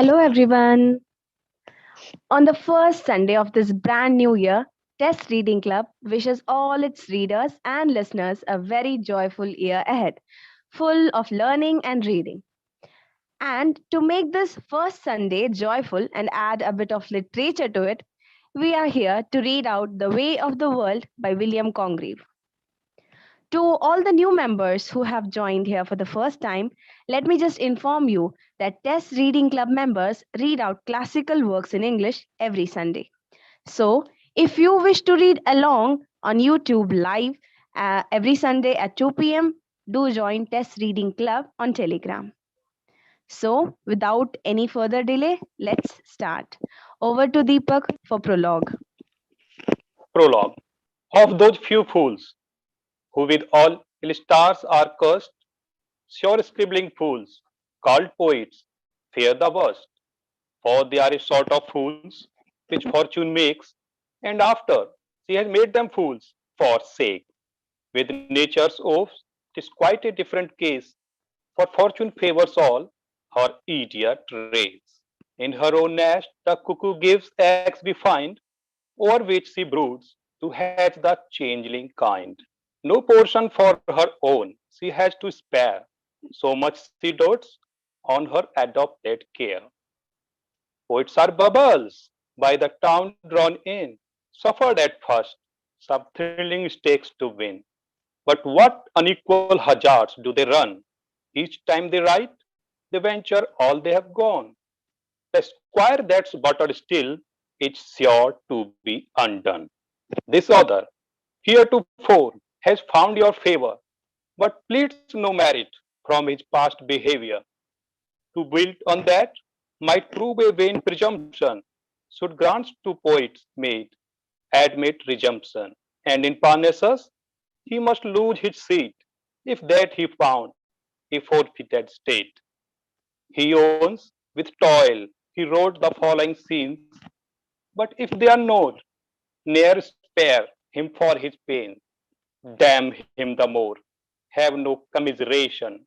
Hello, everyone. On the first Sunday of this brand new year, TES Reading Club wishes all its readers and listeners a very joyful year ahead, full of learning and reading. And to make this first Sunday joyful and add a bit of literature to it, we are here to read out The Way of the World by William Congreve. To all the new members who have joined here for the first time, let me just inform you that TES Reading Club members read out classical works in English every Sunday. So, if you wish to read along on YouTube live every Sunday at 2 p.m., do join TES Reading Club on Telegram. So, without any further delay, let's start. Over to Deepak for prologue. Prologue. Of those few fools, who with all ill stars are cursed, sure scribbling fools, called poets, fear the worst. For they are a sort of fools which fortune makes, and after she has made them fools, forsake. With nature's oaths, 'tis quite a different case, for fortune favours all her idiot race. In her own nest the cuckoo gives eggs we find, over which she broods to hatch the changeling kind. No portion for her own she has to spare, so much she dotes on her adopted care. Poets are bubbles by the town drawn in, suffered at first, some thrilling stakes to win. But what unequal hazards do they run? Each time they write, they venture all they have gone. The squire that's buttered still is sure to be undone. This author, heretofore, has found your favor, but pleads no merit from his past behavior. To build on that might prove a vain presumption, should grants to poets made admit resumption. And in Parnassus, he must lose his seat, if that he found a forfeited state. He owns, with toil, he wrote the following scenes, but if they are not, ne'er spare him for his pain. Damn him the more, have no commiseration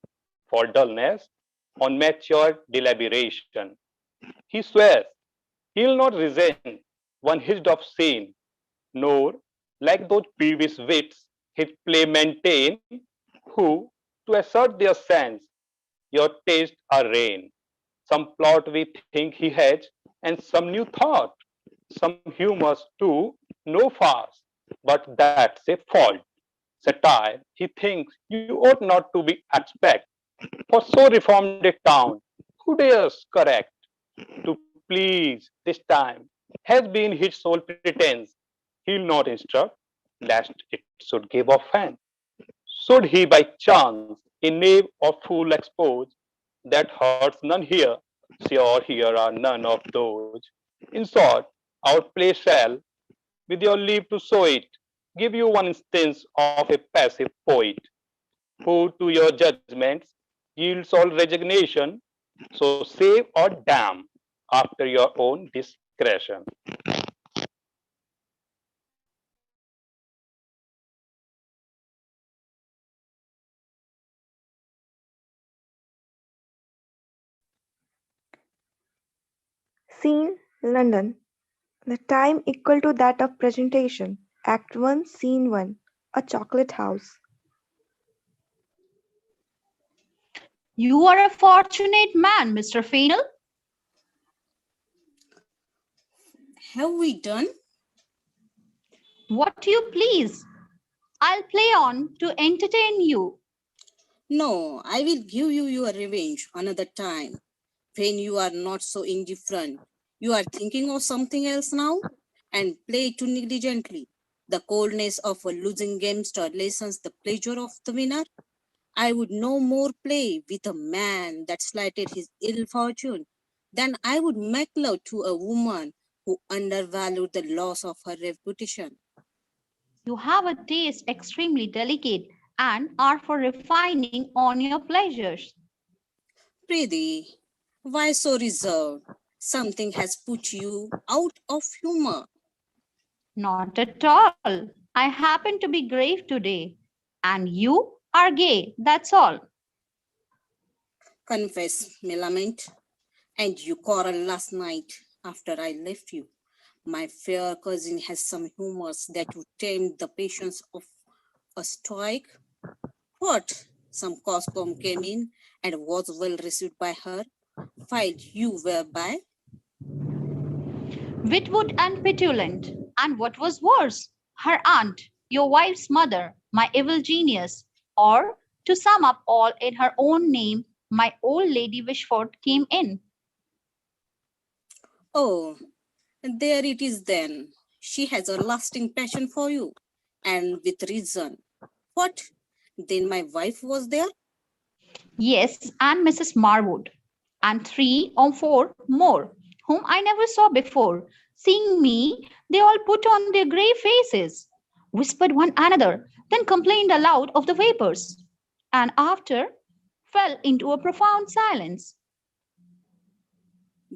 for dullness on mature deliberation. He swears he'll not resent one hint of sin, nor, like those peevish wits, his play maintain, who, to assert their sense, your taste are rain. Some plot we think he has, and some new thought, some humors too, no farce, but that's a fault. Satire, he thinks you ought not to be expect, for so reformed a town, who dares correct? To please this time has been his sole pretense. He'll not instruct, lest it should give offense. Should he by chance a knave or fool expose, that hurts none here, sure here are none of those. In short, our play shall, with your leave to show it, give you one instance of a passive poet, who to your judgments yields all resignation, so save or damn after your own discretion. Scene London. The time equal to that of presentation. Act 1, Scene 1. A chocolate house. You are a fortunate man, Mr. Fennel. Have we done? What you please. I'll play on to entertain you. No, I will give you your revenge another time, when you are not so indifferent. You are thinking of something else now, and play too negligently. The coldness of a losing gamester lessens the pleasure of the winner. I would no more play with a man that slighted his ill fortune than I would make love to a woman who undervalued the loss of her reputation. You have a taste extremely delicate and are for refining on your pleasures. Prithee, why so reserved? Something has put you out of humor. Not at all. I happen to be grave today, and you are gay, that's all. Confess, me lament. And you quarreled last night after I left you. My fair cousin has some humors that would tame the patience of a stoic. What? Some costume came in and was well received by her, while you were by. Witwoud and petulant. And what was worse, her aunt, your wife's mother, my evil genius, or to sum up all in her own name, my old lady Wishfort came in. Oh, there it is then. She has a lasting passion for you, and with reason. What? Then my wife was there? Yes, and Mrs. Marwood, and 3 or 4 more, whom I never saw before. Seeing me, they all put on their grey faces, whispered one another, then complained aloud of the vapours, and after fell into a profound silence.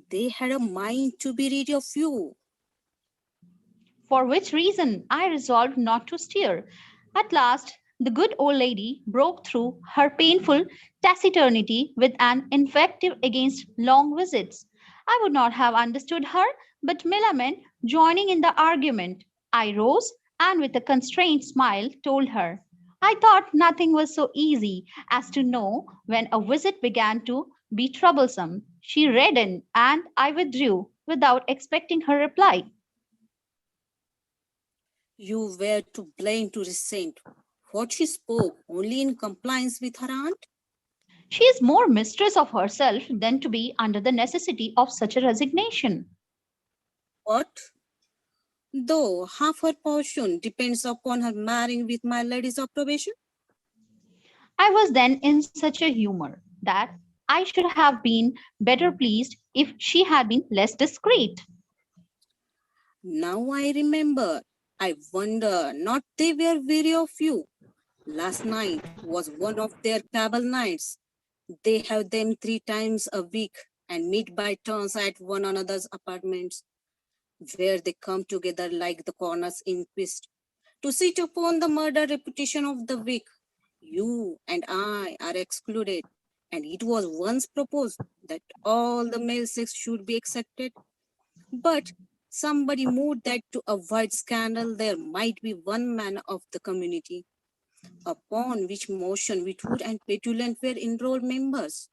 They had a mind to be rid of you. For which reason I resolved not to stir. At last, the good old lady broke through her painful taciturnity with an invective against long visits. I would not have understood her, but Millamant, joining in the argument, I rose and with a constrained smile told her, I thought nothing was so easy as to know when a visit began to be troublesome. She reddened, and I withdrew without expecting her reply. You were to blame to resent. What she spoke only in compliance with her aunt? She is more mistress of herself than to be under the necessity of such a resignation. What? Though half her fortune depends upon her marrying with my lady's approbation? I was then in such a humour that I should have been better pleased if she had been less discreet. Now I remember. I wonder not they were weary of you. Last night was one of their cabal nights. They have them 3 times a week and meet by turns at one another's apartments, where they come together like the corners inquest to sit upon the murder reputation of the week. You and I are excluded, and it was once proposed that all the male sex should be accepted. But somebody moved that to avoid scandal, there might be one man of the community, upon which motion Witwoud and Petulant were enrolled members.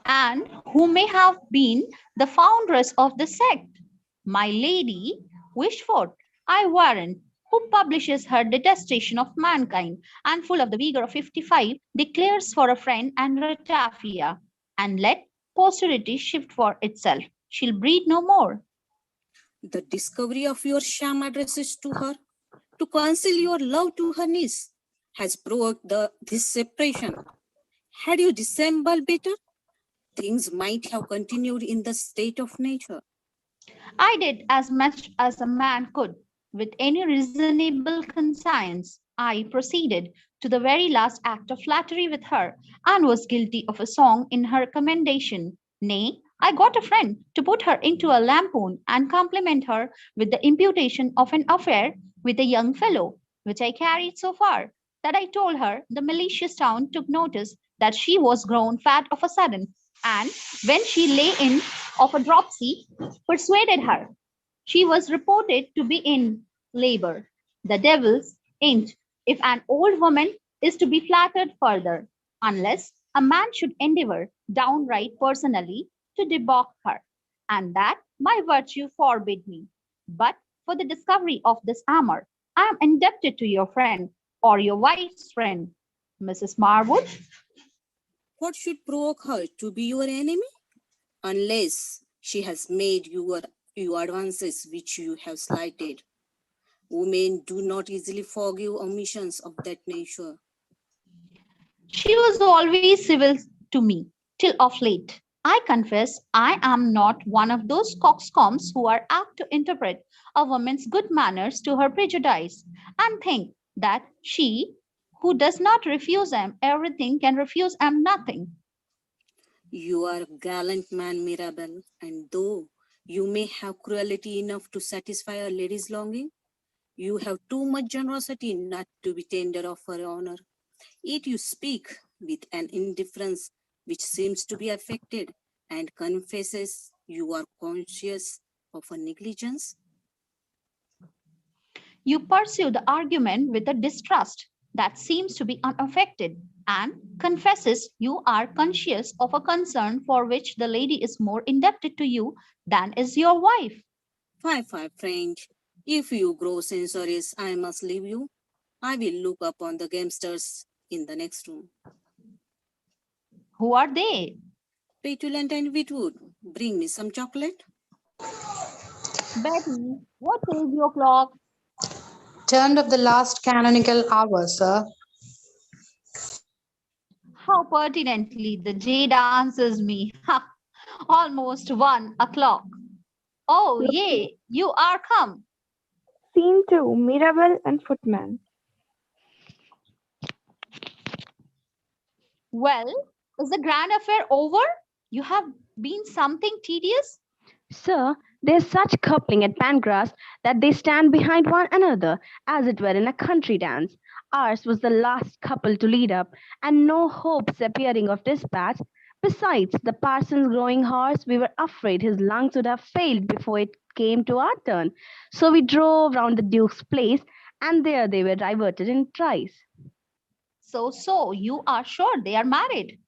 And who may have been the foundress of the sect, my lady Wishfort, I warrant, who publishes her detestation of mankind, and full of the vigour of 55, declares for a friend and ratafia, and let posterity shift for itself. She'll breed no more. The discovery of your sham addresses to her, to conceal your love to her niece, has provoked this separation. Had you dissembled better, things might have continued in the state of nature. I did as much as a man could. With any reasonable conscience, I proceeded to the very last act of flattery with her, and was guilty of a song in her commendation. Nay, I got a friend to put her into a lampoon and compliment her with the imputation of an affair with a young fellow, which I carried so far that I told her the malicious town took notice that she was grown fat of a sudden, and when she lay in of a dropsy, persuaded her she was reported to be in labor. The devil's inch, if an old woman is to be flattered further, unless a man should endeavor downright personally to debauch her, and that my virtue forbid me. But for the discovery of this amour, I am indebted to your friend, or your wife's friend, Mrs. Marwood. What should provoke her to be your enemy? Unless she has made you advances which you have slighted. Women do not easily forgive omissions of that nature. She was always civil to me, till of late. I confess I am not one of those coxcombs who are apt to interpret a woman's good manners to her prejudice, and think that she who does not refuse them everything can refuse them nothing. You are a gallant man, Mirabelle, and though you may have cruelty enough to satisfy a lady's longing, you have too much generosity not to be tender of her honor. Yet you speak with an indifference which seems to be affected and confesses you are conscious of a negligence? You pursue the argument with a distrust that seems to be unaffected and confesses you are conscious of a concern for which the lady is more indebted to you than is your wife. Fine, friend. If you grow censorious, I must leave you. I will look upon the gamesters in the next room. Who are they? Petulant and Witwoud, bring me some chocolate. Betty, what is your clock? Turned of the last canonical hour, sir. How pertinently the jade answers me. Ha! Almost 1 o'clock. Oh, yay, you are come. Scene 2. Mirabelle and Footman. Well, is the grand affair over? You have been something tedious? Sir, there's such coupling at Pancras that they stand behind one another as it were in a country dance. Ours was the last couple to lead up, and no hopes appearing of dispatch. Besides, the parson's growing hoarse, we were afraid his lungs would have failed before it came to our turn. So we drove round the Duke's place, and there they were diverted in trice. So, you are sure they are married?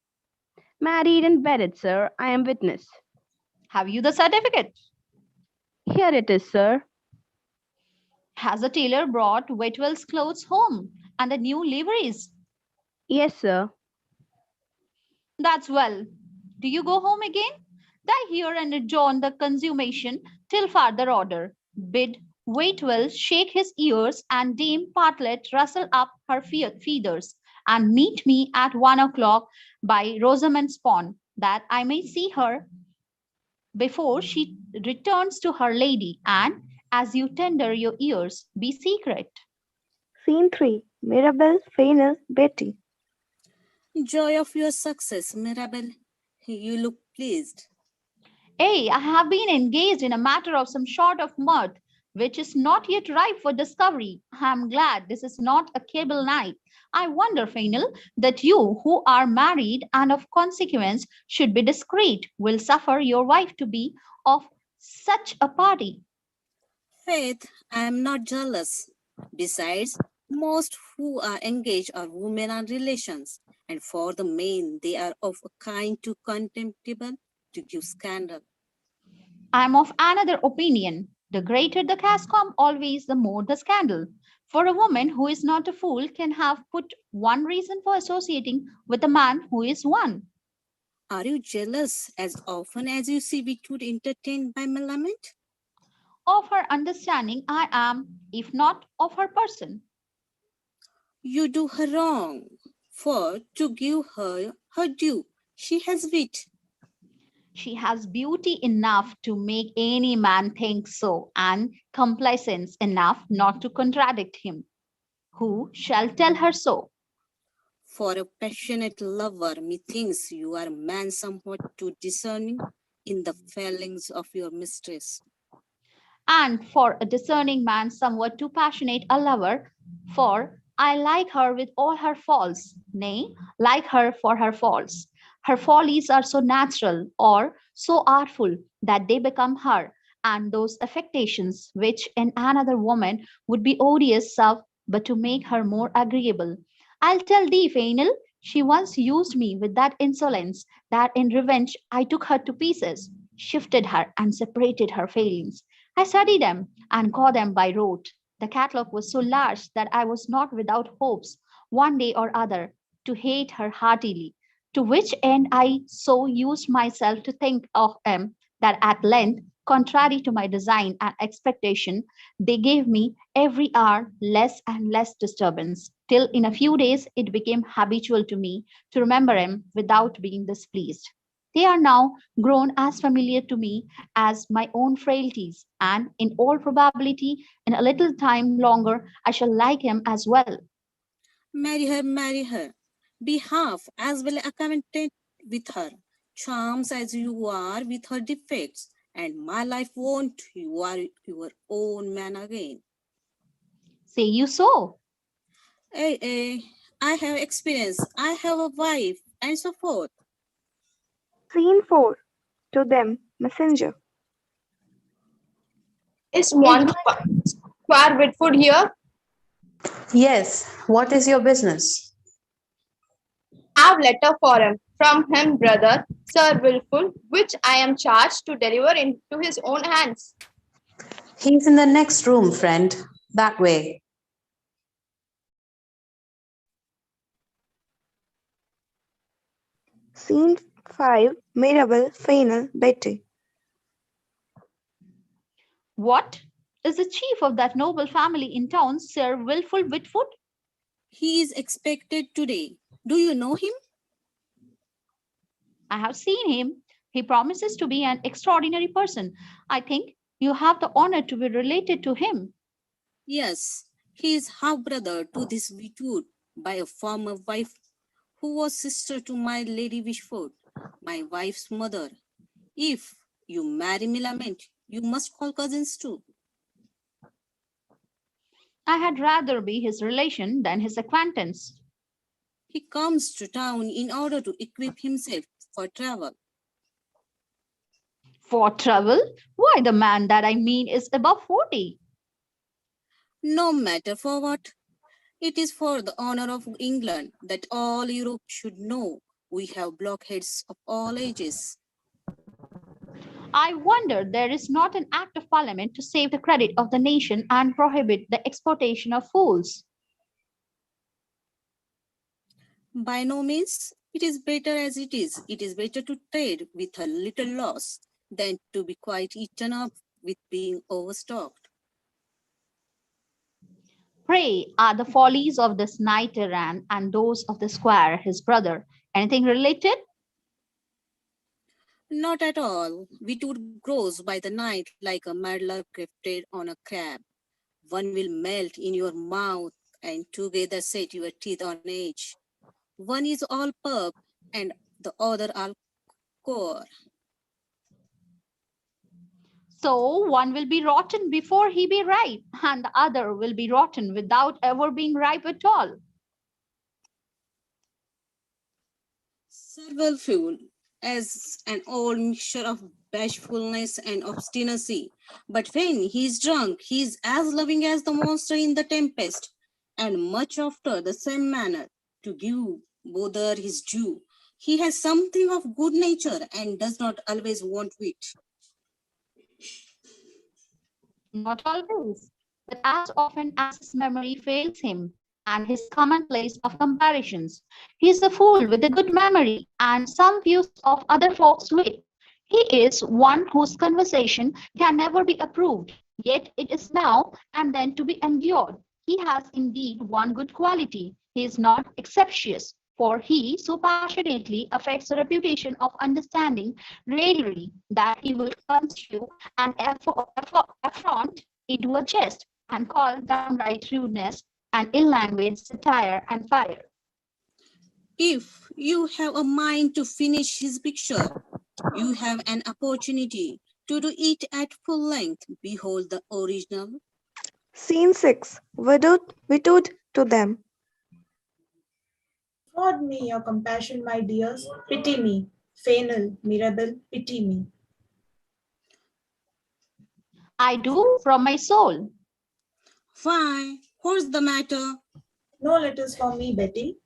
Married and wedded, sir, I am witness. Have you the certificate? Here it is, sir. Has the tailor brought Whitwell's clothes home and the new liveries? Yes, sir. That's well. Do you go home again? Die here and adjourn the consummation till farther order. Bid Waitwell shake his ears and Dame Partlet rustle up her feathers and meet me at 1 o'clock by Rosamond's Pond, that I may see her before she returns to her lady, and as you tender your ears, be secret. Scene 3. Mirabelle, Fainall, Betty. Joy of your success, Mirabelle. You look pleased. I have been engaged in a matter of some sort of mirth, which is not yet ripe for discovery. I am glad this is not a cable night. I wonder, Fainall, that you, who are married and of consequence should be discreet, will suffer your wife to be of such a party. Faith, I am not jealous. Besides, most who are engaged are women and relations, and for the main, they are of a kind too contemptible to give scandal. I am of another opinion. The greater the cascom, always the more the scandal. For a woman who is not a fool can have put one reason for associating with a man who is one. Are you jealous as often as you see Witwoud entertained by Melamed? Of her understanding, I am, if not of her person. You do her wrong, for to give her her due, she has wit. She has beauty enough to make any man think so, and complacence enough not to contradict him. Who shall tell her so? For a passionate lover, methinks you are a man somewhat too discerning in the failings of your mistress. And for a discerning man, somewhat too passionate a lover, for I like her with all her faults, nay, like her for her faults. Her follies are so natural or so artful that they become her, and those affectations which in another woman would be odious serve but to make her more agreeable. I'll tell thee, Fainall, she once used me with that insolence that in revenge I took her to pieces, shifted her, and separated her failings. I studied them and got them by rote. The catalogue was so large that I was not without hopes, one day or other, to hate her heartily. To which end I so used myself to think of them that at length, contrary to my design and expectation, they gave me every hour less and less disturbance, till in a few days it became habitual to me to remember them without being displeased. They are now grown as familiar to me as my own frailties, and in all probability, in a little time longer, I shall like him as well. Marry her, marry her. Be half as well acquainted with her charms as you are with her defects, and my life won't, you are your own man again. Say you so? I have experience, I have a wife, and so forth. Scene 4. to them, messenger. Is one square Wishfort here? Yes, what is your business? I have letter for him. From him, brother, Sir Wilful, which I am charged to deliver into his own hands. He's in the next room, friend. That way. Scene 5, Mirabelle, Fainal, Betty. What? Is the chief of that noble family in town Sir Wilful Wishfort? He is expected today. Do you know him? I have seen him. He promises to be an extraordinary person. I think you have the honor to be related to him. Yes, he is half-brother to this Wishfort by a former wife who was sister to my Lady Wishfort, my wife's mother. If you marry Milament, you must call cousins too. I had rather be his relation than his acquaintance. He comes to town in order to equip himself for travel. For travel? Why, the man that I mean is above 40. No matter for what, it is for the honor of England that all Europe should know we have blockheads of all ages. I wonder there is not an act of parliament to save the credit of the nation and prohibit the exportation of fools. By no means, it is better as it is. It is better to trade with a little loss than to be quite eaten up with being overstocked. Pray, are the follies of this knight errant and those of the squire, his brother, anything related? Not at all. Witwoud grows by the night like a medlar crafted on a crab. One will melt in your mouth and together set your teeth on edge. One is all pulp and the other all core. So one will be rotten before he be ripe, and the other will be rotten without ever being ripe at all. Several fuel as an old mixture of bashfulness and obstinacy. But when he is drunk, he is as loving as the monster in the Tempest, and much after the same manner, to give Bother his due. He has something of good nature and does not always want wit. Not always, but as often as his memory fails him and his commonplace of comparisons. He is a fool with a good memory and some views of other folks' wit. He is one whose conversation can never be approved, yet it is now and then to be endured. He has indeed one good quality. He is not exceptious, for he so passionately affects the reputation of understanding raillery that he will construe an affront into a jest and call downright rudeness and ill language satire and fire. If you have a mind to finish his picture, you have an opportunity to do it at full length. Behold the original. Scene 6, Witwoud to them. Afford me your compassion, my dears. Pity me. Fainal, Mirabelle, pity me. I do from my soul. Why? What's the matter? No letters for me, Betty.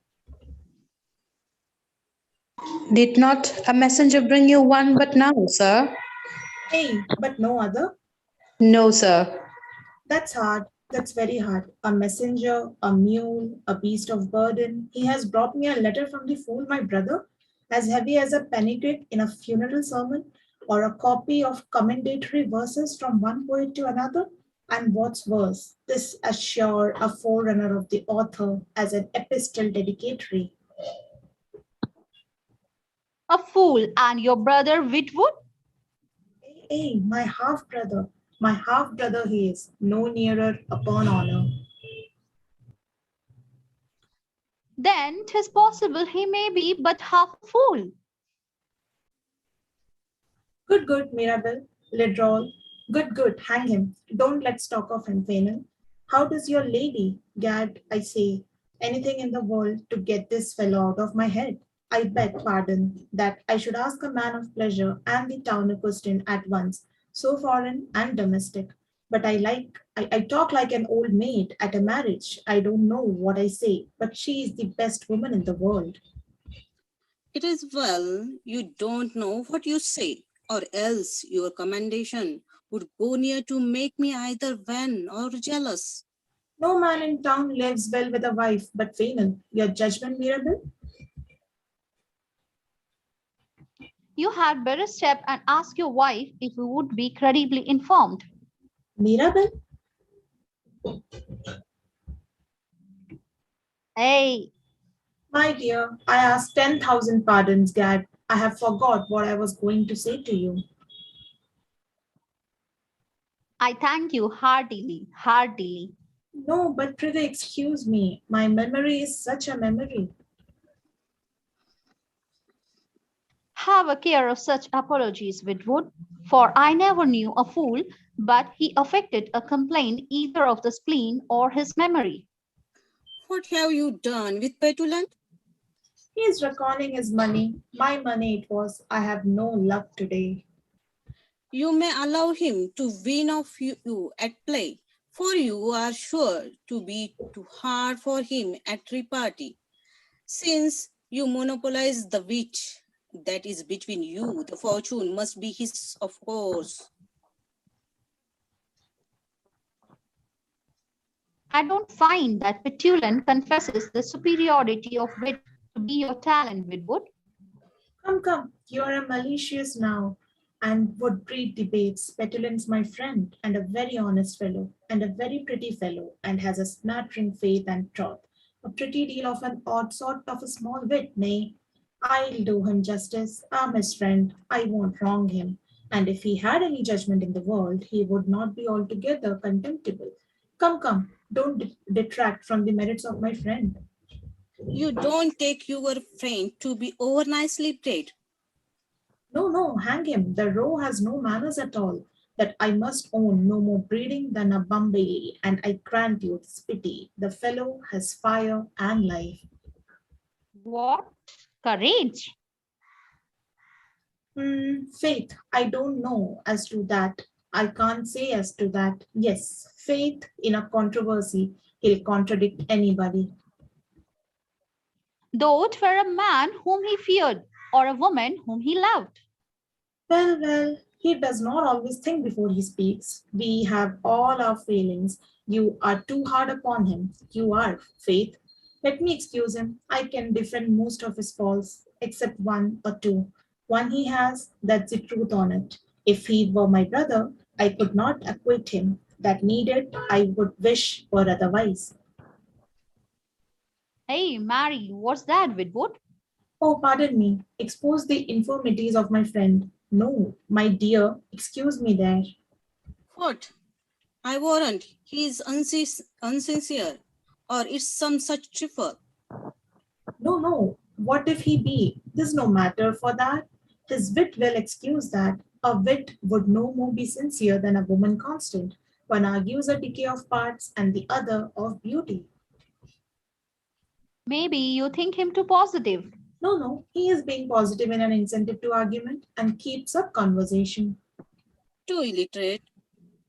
Did not a messenger bring you one but now, sir? Hey, but no other? No, sir. That's hard. That's very hard. A messenger, a mule, a beast of burden. He has brought me a letter from the fool, my brother, as heavy as a penny in a funeral sermon, or a copy of commendatory verses from one poet to another. And what's worse, this as sure a forerunner of the author as an epistle dedicatory. A fool and your brother Witwoud? Hey, my half-brother he is, no nearer upon honor. Then 'tis possible he may be but half a fool. Good, Mirabelle, Lidroll. Good, hang him. Don't let's talk of him, Fainal. How does your lady, Gad, I say, anything in the world to get this fellow out of my head? I beg pardon that I should ask a man of pleasure and the town a question at once, so foreign and domestic. But I talk like an old maid at a marriage. I don't know what I say, but she is the best woman in the world. It is well you don't know what you say, or else your commendation would go near to make me either vain or jealous. No man in town lives well with a wife but Fainal. Your judgment, Mirabelle? You had better step and ask your wife if you would be credibly informed. Mirabelle? Hey, My dear, I ask 10,000 pardons, Gad. I have forgot what I was going to say to you. I thank you heartily, heartily. No, but prithee excuse me. My memory is such a memory. Have a care of such apologies, Whitwood, for I never knew a fool, but he affected a complaint either of the spleen or his memory. What have you done with Petulant? He is reckoning his money. My money it was. I have no luck today. You may allow him to win off you at play, for you are sure to be too hard for him at repartee. Since you monopolize the wit that is between you, the fortune must be his, of course. I don't find that Petulant confesses the superiority of wit to be your talent, Whitwood. Come, you are a malicious now and would breed debates. Petulant's my friend and a very honest fellow and a very pretty fellow and has a smattering faith and troth. A pretty deal of an odd sort of a small wit, nay. I'll do him justice. I'm his friend. I won't wrong him. And if he had any judgment in the world, he would not be altogether contemptible. Come, don't detract from the merits of my friend. You don't take your friend to be over nicely bred. No, hang him. The row has no manners at all. That I must own no more breeding than a Bombay, and I grant you this pity. The fellow has fire and life. What? Courage. Faith, I don't know as to that. I can't say as to that. Yes, faith in a controversy. He'll contradict anybody. Though it were a man whom he feared or a woman whom he loved. Well, he does not always think before he speaks. We have all our failings. You are too hard upon him. You are, Faith. Let me excuse him. I can defend most of his faults, except one or two. One he has, that's the truth on it. If he were my brother, I could not acquit him. That needed, I would wish were otherwise. Hey, Mary, what's that, Whitwood? Oh, pardon me. Expose the infirmities of my friend. No, my dear, excuse me there. What? I warrant he is unsincere, or it's some such trifle. No. What if he be? There's no matter for that. His wit will excuse that. A wit would no more be sincere than a woman constant. One argues a decay of parts and the other of beauty. Maybe you think him too positive. No, he is being positive in an incentive to argument and keeps up conversation. Too illiterate.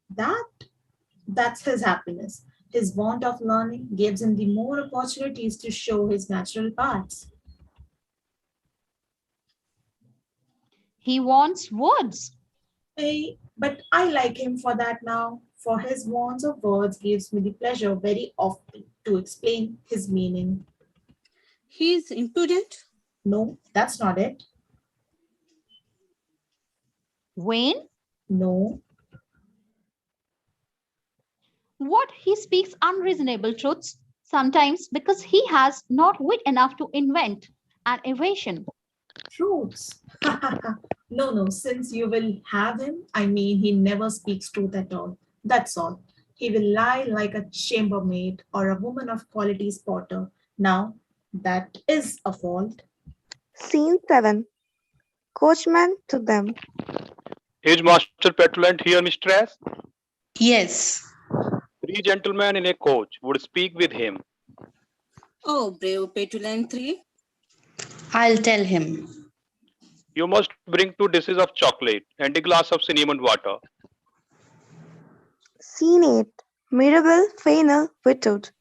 That's his happiness. His want of learning gives him the more opportunities to show his natural parts. He wants words. Hey, but I like him for that now, for his wants of words gives me the pleasure very often to explain his meaning. He is impudent. No, that's not it. Vain? No, What? He speaks unreasonable truths, sometimes because he has not wit enough to invent an evasion. truths. No, since you will have him, I mean, he never speaks truth at all. That's all. He will lie like a chambermaid or a woman of quality's potter. Now, that is a fault. Scene 7. Coachman to them. Is Master Petulant here, mistress? Yes. 3 gentlemen in a coach would speak with him. Oh, brave Petulant 3. I'll tell him. You must bring 2 dishes of chocolate and a glass of cinnamon water. Scene 8. Mirabelle, Fennel, Whitwood.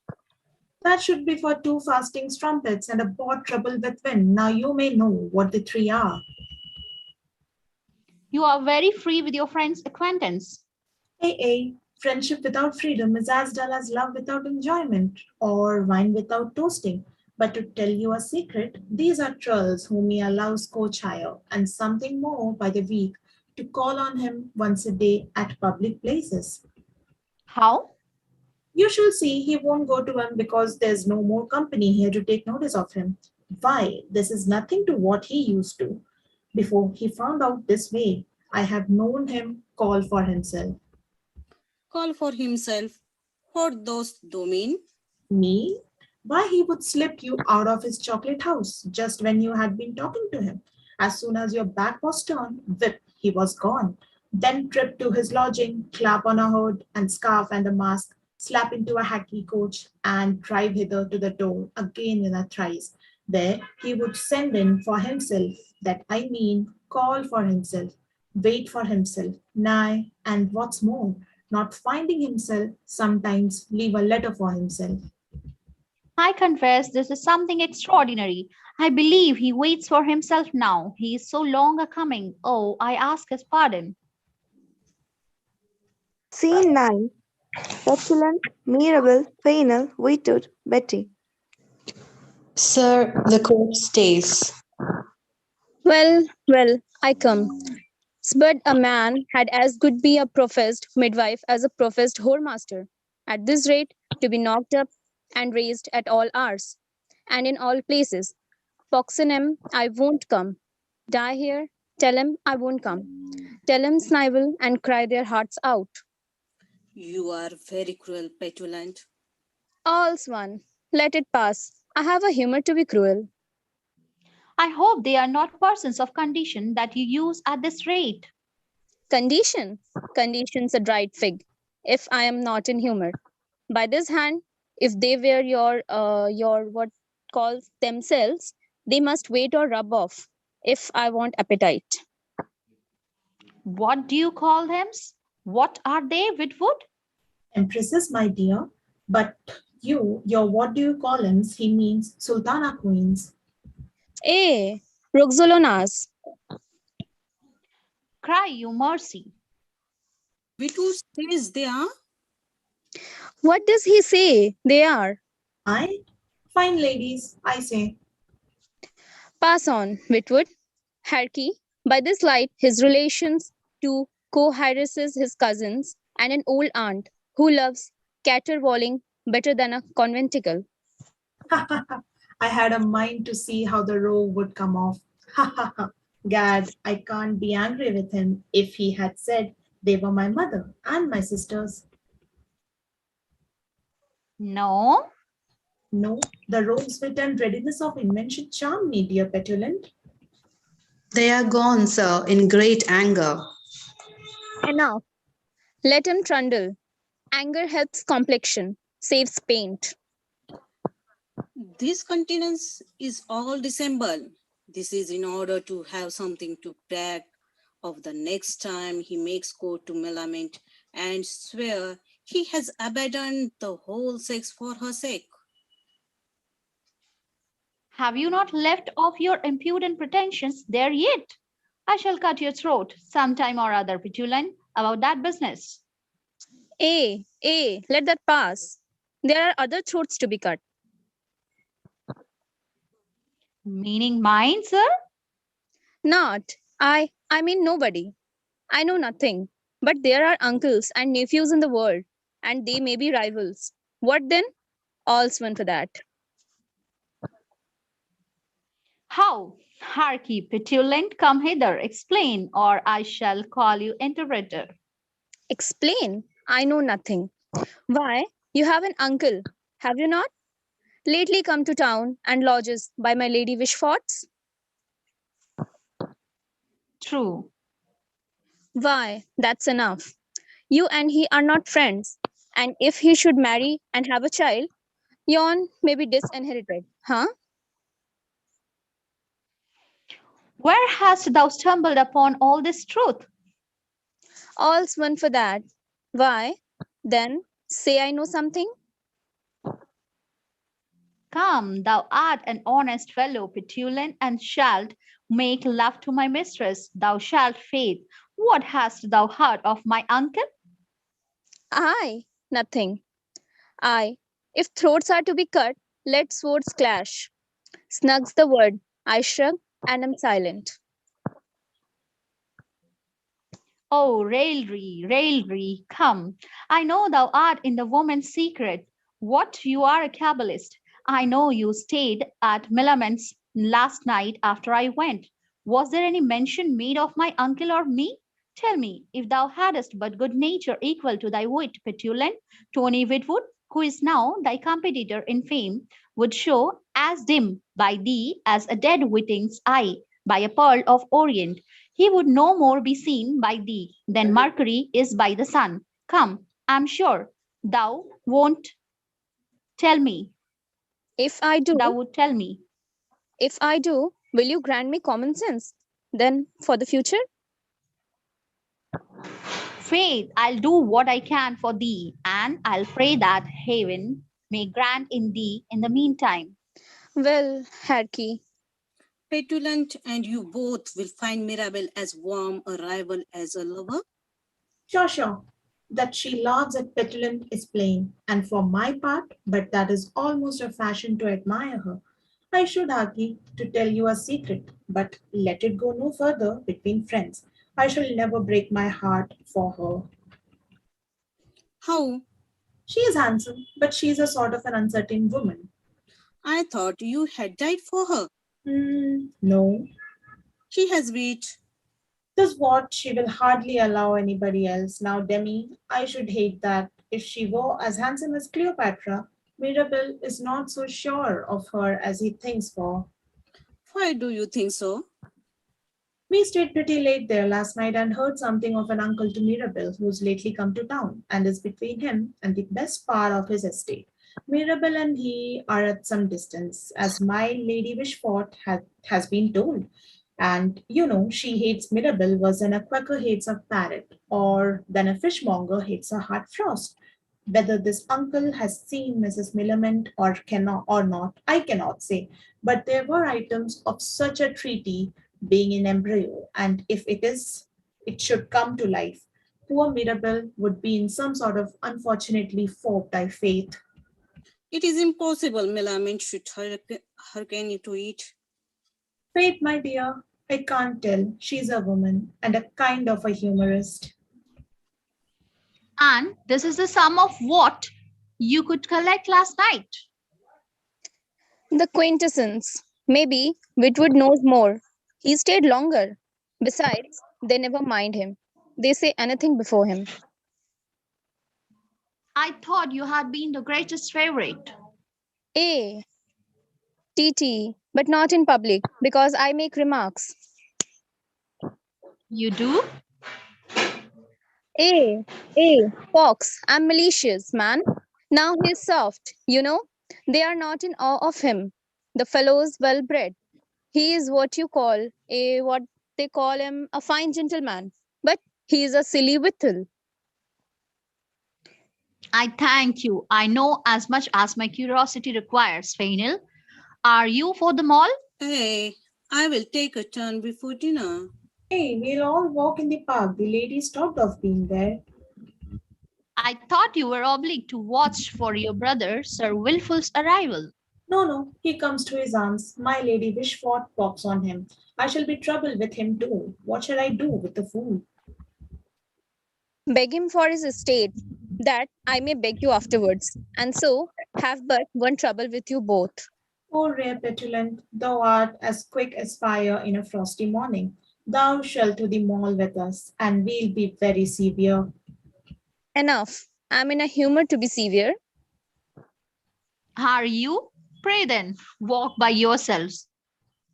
That should be for 2 fasting strumpets and a pot troubled with wind. Now you may know what the 3 are. You are very free with your friend's acquaintance. AA. Friendship without freedom is as dull as love without enjoyment, or wine without toasting. But to tell you a secret, these are trulls whom he allows coach hire and something more by the week to call on him once a day at public places. How? You shall see he won't go to him because there's no more company here to take notice of him. Why, this is nothing to what he used to. Before he found out this way, I have known him call for himself. Call for himself. What does do mean? Me? Why, he would slip you out of his chocolate house just when you had been talking to him. As soon as your back was turned, whip, he was gone. Then trip to his lodging, clap on a hood and scarf and a mask, slap into a hackney coach, and drive hither to the door again in a thrice. There he would send in for himself, that I mean, call for himself, wait for himself, nay, and what's more, not finding himself, sometimes leave a letter for himself. I confess this is something extraordinary. I believe he waits for himself now. He is so long a coming. Oh, I ask his pardon. Scene 9. Petulant, Mirabelle, Fennel, Whitwood, Betty. Sir, the court stays. Well, well, I come. But a man had as good be a professed midwife as a professed whoremaster. At this rate, to be knocked up and raised at all hours, and in all places. Poxon him, I won't come. Die here, tell him I won't come. Tell him snivel and cry their hearts out. You are very cruel, Petulant. All's one. Let it pass. I have a humor to be cruel. I hope they are not persons of condition that you use at this rate. Condition. Condition's a dried fig. If I am not in humor. By this hand, if they were your what calls themselves, they must wait or rub off. If I want appetite. What do you call them? What are they, Whitwood? Empresses, my dear, but your what do you call him? He means Sultana queens. Eh, Roxolonas. Cry you mercy. Whitwood says they are. What does he say? They are. I? Fine ladies, I say. Pass on, Whitwood. Harkey, by this light, his relations, two co-heiresses, his cousins, and an old aunt who loves caterwauling better than a conventicle. I had a mind to see how the row would come off. Gad, I can't be angry with him if he had said they were my mother and my sisters. No. No, the rogue's wit and readiness of invention charm me, dear Petulant. They are gone, sir, in great anger. Enough. Let him trundle. Anger helps complexion, saves paint. This continence is all dissemble. This is in order to have something to brag of the next time he makes court to Melament and swear he has abandoned the whole sex for her sake. Have you not left off your impudent pretensions there yet? I shall cut your throat sometime or other, Petulant, about that business. Let that pass. There are other throats to be cut. Meaning mine, sir? Not. I mean nobody. I know nothing. But there are uncles and nephews in the world, and they may be rivals. What then? All's one for that. How? Harkee, Petulant, come hither, explain, or I shall call you interpreter. Explain. I know nothing. Why, you have an uncle, have you not? Lately come to town and lodges by my lady Wishfort's? True. Why, that's enough. You and he are not friends, and if he should marry and have a child, yon may be disinherited, huh? Where hast thou stumbled upon all this truth? All's one for that. Why? Then say I know something. Come, thou art an honest fellow, petulant, and shalt make love to my mistress. Thou shalt faith. What hast thou heard of my uncle? I, nothing. I, if throats are to be cut, let swords clash. Snug's the word. I shrug and am silent. Oh, raillery, raillery, come. I know thou art in the woman's secret. What, you are a Kabbalist. I know you stayed at Milament's last night after I went. Was there any mention made of my uncle or me? Tell me, if thou hadst but good nature equal to thy wit, petulant, Tony Whitwood, who is now thy competitor in fame, would show as dim by thee as a dead witting's eye by a pearl of Orient. He would no more be seen by thee than Mercury is by the sun. Come, I'm sure thou won't tell me. If I Thou do, would tell me. will you grant me common sense? Then for the future? Faith, I'll do what I can for thee, and I'll pray that heaven may grant in thee in the meantime. Well, Harky, Petulant and you both will find Mirabelle as warm a rival as a lover. Sure. That she laughs at petulant is plain, and for my part, but that is almost a fashion to admire her. I should, Haki, to tell you a secret, but let it go no further between friends. I shall never break my heart for her. How? She is handsome, but she is a sort of an uncertain woman. I thought you had died for her. No. She has wit. Does what she will hardly allow anybody else. Now, Demi, I should hate that. If she were as handsome as Cleopatra, Mirabelle is not so sure of her as he thinks for. Why do you think so? We stayed pretty late there last night and heard something of an uncle to Mirabelle who's lately come to town and is between him and the best part of his estate. Mirabelle and he are at some distance, as my Lady Wishfort has been told. And you know, she hates Mirabelle worse than a quacker hates a parrot, or than a fishmonger hates a hard frost. Whether this uncle has seen Mrs. Millamant or not, I cannot say. But there were items of such a treaty being in embryo, and if it should come to life. Poor Mirabelle would be in some sort of unfortunately forked by fate. It is impossible Millamant should hearken to it. Fate, my dear, I can't tell. She's a woman and a kind of a humorist. And this is the sum of what you could collect last night. the quaintessence. Maybe Whitwood knows more. He stayed longer. Besides, they never mind him. They say anything before him. I thought you had been the greatest favorite. A, TT, but not in public because I make remarks. You do? Fox, I'm malicious, man. Now he's soft, you know. They are not in awe of him. The fellow's well bred. He is what they call him, a fine gentleman. But he is a silly whittle. I thank you. I know as much as my curiosity requires, Fainil. Are you for the mall? Hey, I will take a turn before dinner. Hey, we'll all walk in the park. The lady stopped off being there. I thought you were obliged to watch for your brother, Sir Wilful's arrival. No, he comes to his aunts. My Lady Wishfort pops on him. I shall be troubled with him too. What shall I do with the fool? Beg him for his estate, that I may beg you afterwards, and so have but one trouble with you both. O rare petulant, thou art as quick as fire in a frosty morning. Thou shalt to the mall with us, and we'll be very severe. Enough. I'm in a humor to be severe. Are you? Pray then, walk by yourselves.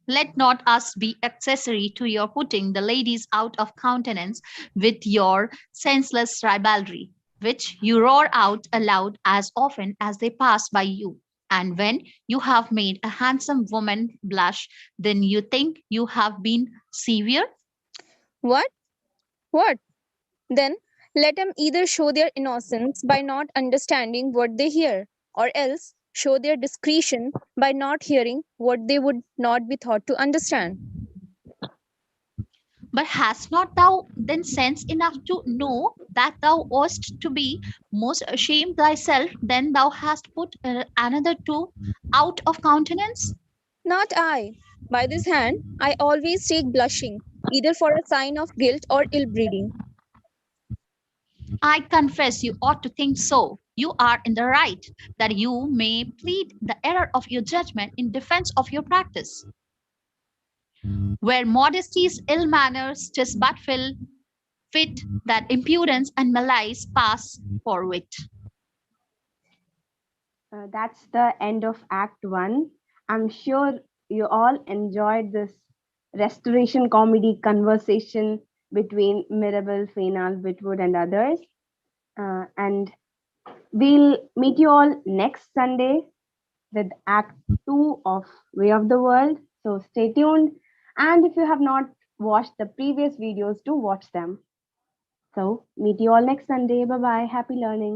Let not us be accessory to your putting the ladies out of countenance with your senseless ribaldry, which you roar out aloud as often as they pass by you. And when you have made a handsome woman blush, then you think you have been severe? What? What? Then let them either show their innocence by not understanding what they hear, or else show their discretion by not hearing what they would not be thought to understand. But hast not thou then sense enough to know that thou oughtest to be most ashamed thyself than thou hast put another two out of countenance? Not I. By this hand, I always take blushing, either for a sign of guilt or ill breeding. I confess you ought to think so. You are in the right, that you may plead the error of your judgment in defense of your practice. Where modesty's ill manners, 'tis but fit that impudence and malice pass for wit. That's the end of Act 1. I'm sure you all enjoyed this restoration comedy conversation between Mirabelle, Fainal, Whitwood, and others. And we'll meet you all next Sunday with Act 2 of Way of the World. So stay tuned. And if you have not watched the previous videos, do watch them. So meet you all next Sunday. Bye bye. Happy learning.